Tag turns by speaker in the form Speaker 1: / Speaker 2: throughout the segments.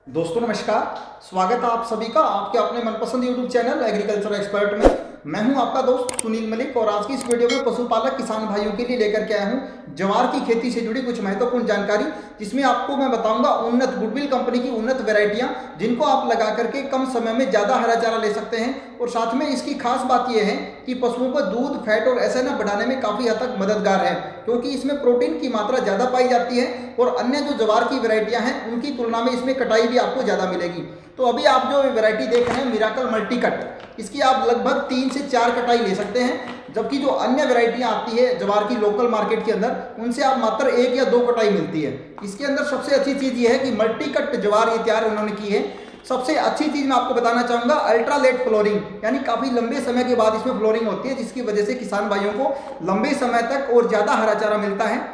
Speaker 1: दोस्तों नमस्कार। स्वागत है आप सभी का आपके अपने मनपसंद यूट्यूब चैनल एग्रीकल्चर एक्सपर्ट में। मैं हूं आपका दोस्त सुनील मलिक और आज की इस वीडियो में पशुपालक किसान भाइयों के लिए लेकर के आया हूं ज्वार की खेती से जुड़ी कुछ महत्वपूर्ण जानकारी, जिसमें आपको मैं बताऊंगा उन्नत गुडविल कंपनी की उन्नत वैरायटियां जिनको आप लगा करके कम समय में ज़्यादा हरा चारा ले सकते हैं। और साथ में इसकी खास बात यह है कि पशुओं को दूध, फैट और एसएनएफ बढ़ाने में काफ़ी हद तक मददगार है, क्योंकि इसमें प्रोटीन की मात्रा ज़्यादा पाई जाती है और अन्य जो ज्वार की वैरायटियां हैं उनकी तुलना में इसमें कटाई भी आपको ज़्यादा मिलेगी। तो अभी आप जो वैरायटी देख रहे हैं मिराकल मल्टी कट, इसकी आप लगभग 3 से 4 कटाई ले सकते हैं, जबकि जो अन्य वैरायटियां आती है ज्वार की लोकल मार्केट के अंदर उनसे आप मात्र 1 या 2 कटाई मिलती है। इसके अंदर सबसे अच्छी चीज़ ये है कि मल्टी कट ज्वार ये तैयार उन्होंने की है। सबसे अच्छी चीज़ मैं आपको बताना चाहूँगा अल्ट्रा लेट फ्लोरिंग, यानी काफ़ी लंबे समय के बाद इसमें फ्लोरिंग होती है, जिसकी वजह से किसान भाइयों को लंबे समय तक और ज़्यादा हरा चारा मिलता है।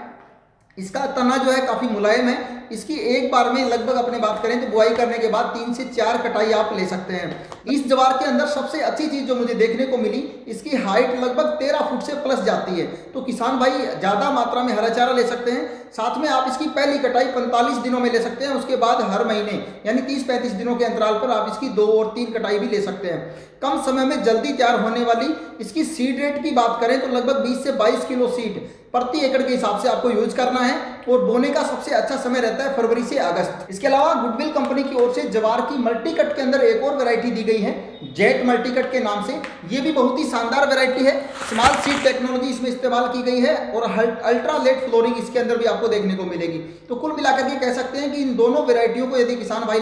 Speaker 1: इसका तना जो है काफ़ी मुलायम है। इसकी एक बार में लगभग अपने बात करें तो बुआई करने के बाद 3 से 4 कटाई आप ले सकते हैं। इस ज्वार के अंदर सबसे अच्छी चीज़ जो मुझे देखने को मिली, इसकी हाइट लगभग 13 फुट से प्लस जाती है। तो किसान भाई ज़्यादा मात्रा में हरा चारा ले सकते हैं। साथ में आप इसकी पहली कटाई 45 दिनों में ले सकते हैं, उसके बाद हर महीने यानी 30-35 दिनों के अंतराल पर आप इसकी 2 और 3 कटाई भी ले सकते हैं। कम समय में जल्दी तैयार होने वाली इसकी सीड रेट की बात करें तो लगभग 20 से 22 किलो सीड प्रति एकड़ के हिसाब से आपको यूज करना है। और बोने का सबसे अच्छा समय रहता है फरवरी से अगस्त। इसके अलावा गुडविल कंपनी की ओर से ज्वार की मल्टी कट के अंदर एक और वैरायटी दी गई है जेट मल्टी कट के नाम से। ये भी बहुत ही शानदार वैरायटी है। स्मॉल सीड टेक्नोलॉजी इसमें इस्तेमाल की गई है और अल्ट्रा लेट फ्लोरिंग इसके अंदर भी आपको देखने को मिलेगी। तो कुल मिलाकर के कह सकते हैं कि इन दोनों वैरायटियों को यदि किसान भाई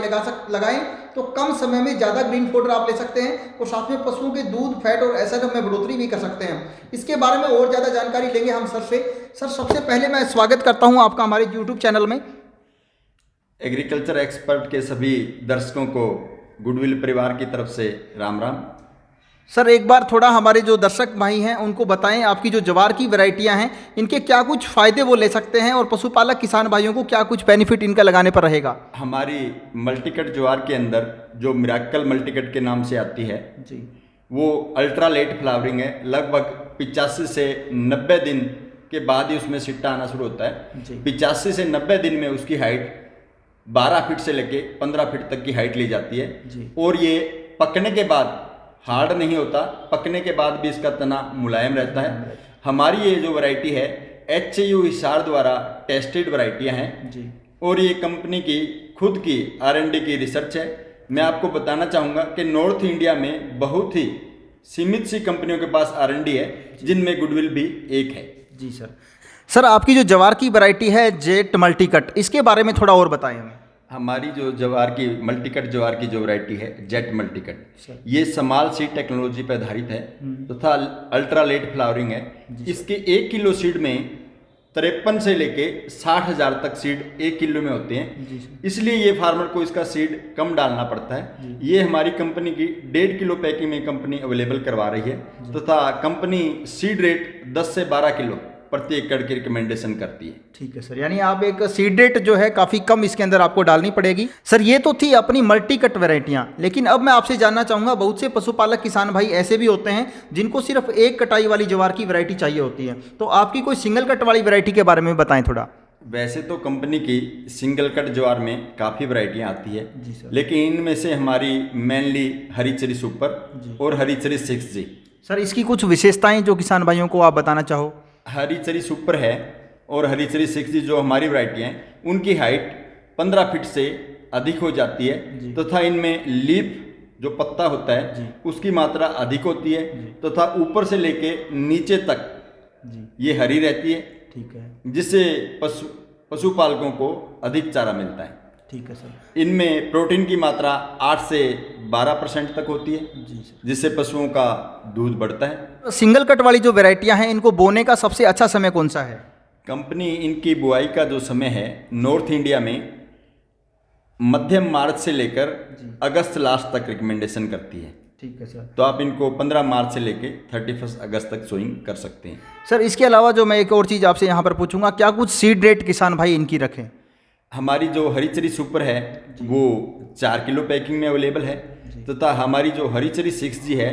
Speaker 1: लगाएं तो कम समय में ज़्यादा ग्रीन फोल्डर आप ले सकते हैं और साथ में पशुओं के दूध, फैट और एसएनएफ में बढ़ोतरी भी कर सकते हैं। इसके बारे में और ज़्यादा जानकारी लेंगे हम सर से। सर, सबसे पहले मैं स्वागत करता हूं आपका हमारे यूट्यूब चैनल में।
Speaker 2: एग्रीकल्चर एक्सपर्ट के सभी दर्शकों को गुडविल परिवार की तरफ से राम राम।
Speaker 1: सर, एक बार थोड़ा हमारे जो दर्शक भाई हैं उनको बताएं आपकी जो ज्वार की वैरायटियां हैं इनके क्या कुछ फ़ायदे वो ले सकते हैं और पशुपालक किसान भाइयों को क्या कुछ बेनिफिट इनका लगाने पर रहेगा।
Speaker 2: हमारी मल्टीकट ज्वार के अंदर जो मिराकल मल्टीकट के नाम से आती है
Speaker 1: जी,
Speaker 2: वो अल्ट्रा लेट फ्लावरिंग है। लगभग 85 से 90 दिन के बाद ही उसमें सिट्टा आना शुरू होता है।
Speaker 1: जी।
Speaker 2: 85 से 90 दिन में उसकी हाइट 12 फीट से लेके 15 फीट तक की हाइट ली जाती है।
Speaker 1: जी।
Speaker 2: और ये पकने के बाद हार्ड नहीं होता, पकने के बाद भी इसका तना मुलायम रहता है। हमारी ये जो वैरायटी है HAU हिसार द्वारा टेस्टेड वैरायटियाँ हैं
Speaker 1: जी।
Speaker 2: और ये कंपनी की खुद की R&D की रिसर्च है। मैं आपको बताना चाहूँगा कि नॉर्थ इंडिया में बहुत ही सीमित सी कंपनियों के पास R&D है, जिनमें गुडविल भी एक है।
Speaker 1: जी सर। सर, आपकी जो ज्वार की वैरायटी है जेट मल्टी कट, इसके बारे में थोड़ा और बताएं हमें।
Speaker 2: हमारी जो ज्वार की मल्टीकट ज्वार की जो वैरायटी है जेट मल्टीकट,
Speaker 1: सर।
Speaker 2: ये स्मॉल सीड टेक्नोलॉजी पर आधारित है तथा अल्ट्रा लेट फ्लावरिंग है। इसके 1 किलो सीड में 53 से लेके 60,000 तक सीड 1 किलो में होते हैं, इसलिए ये फार्मर को इसका सीड कम डालना पड़ता है। ये हमारी कंपनी की 1.5 किलो पैकिंग में कंपनी अवेलेबल करवा रही है तथा कंपनी सीड रेट 10 से 12 किलो प्रति एकड़ की रिकमेंडेशन करती है।
Speaker 1: ठीक है सर, यानी आप एक सीड रेट जो है काफ़ी कम इसके अंदर आपको डालनी पड़ेगी। सर, ये तो थी अपनी मल्टी कट वैरायटियाँ, लेकिन अब मैं आपसे जानना चाहूँगा बहुत से पशुपालक किसान भाई ऐसे भी होते हैं जिनको सिर्फ एक कटाई वाली ज्वार की वैरायटी चाहिए होती है, तो आपकी कोई सिंगल कट वाली वैरायटी के बारे में बताएं थोड़ा।
Speaker 2: वैसे तो कंपनी की सिंगल कट ज्वार में काफ़ी वैरायटियाँ आती है
Speaker 1: जी सर।
Speaker 2: लेकिन इनमें से हमारी मेनली हरीचरी सुपर और हरीचरी 6G।
Speaker 1: सर, इसकी कुछ विशेषताएं जो किसान भाइयों को आप बताना चाहो।
Speaker 2: हरीचरी सुपर है और हरीचरी 6G जो हमारी वैरायटी हैं उनकी हाइट 15 फीट से अधिक हो जाती है तथा इनमें लीफ जो पत्ता होता है उसकी मात्रा अधिक होती है तथा ऊपर से लेके नीचे तक ये हरी रहती है।
Speaker 1: ठीक है।
Speaker 2: जिससे पशुपालकों को अधिक चारा मिलता है।
Speaker 1: ठीक है सर।
Speaker 2: इनमें प्रोटीन की मात्रा 8 से 12% तक होती है, जिससे पशुओं का दूध बढ़ता है।
Speaker 1: सिंगल कट वाली जो वैरायटियां हैं इनको बोने का सबसे अच्छा समय कौन सा है?
Speaker 2: कंपनी इनकी बुआई का जो समय है नॉर्थ इंडिया में मध्यम मार्च से लेकर अगस्त लास्ट तक रिकमेंडेशन करती है।
Speaker 1: ठीक है सर।
Speaker 2: तो आप इनको 15 मार्च से लेके 31 अगस्त तक सोइंग कर सकते हैं।
Speaker 1: सर, इसके अलावा जो मैं एक और चीज़ आपसे यहाँ पर पूछूंगा, क्या कुछ सीड रेट किसान भाई इनकी रखें?
Speaker 2: हमारी जो हरीचरी सुपर है वो 4 किलो पैकिंग में अवेलेबल है तथा हमारी जो हरीचरी 6G है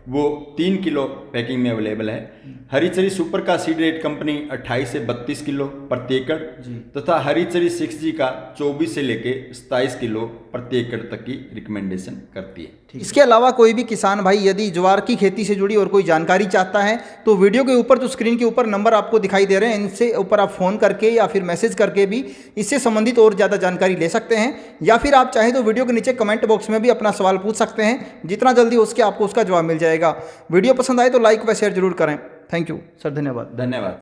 Speaker 2: वो 3 किलो पैकिंग में अवेलेबल है। हरीचरी सुपर का सीड रेट कंपनी 28 से 32 किलो प्रति एकड़ तथा हरीचरी 6G का 24 से लेके 27 किलो प्रति एकड़ तक की रिकमेंडेशन करती है।
Speaker 1: इसके अलावा कोई भी किसान भाई यदि ज्वार की खेती से जुड़ी और कोई जानकारी चाहता है तो वीडियो के ऊपर जो स्क्रीन के ऊपर नंबर आपको दिखाई दे रहे हैं, इनसे ऊपर आप फ़ोन करके या फिर मैसेज करके भी इससे संबंधित और ज़्यादा जानकारी ले सकते हैं, या फिर आप चाहें तो वीडियो के नीचे कमेंट बॉक्स में भी अपना सवाल पूछ सकते हैं। जितना जल्दी हो सके आपको उसका जवाब मिल जाएगा। वीडियो पसंद आए तो लाइक व शेयर जरूर करें। थैंक यू सर, धन्यवाद।
Speaker 2: धन्यवाद।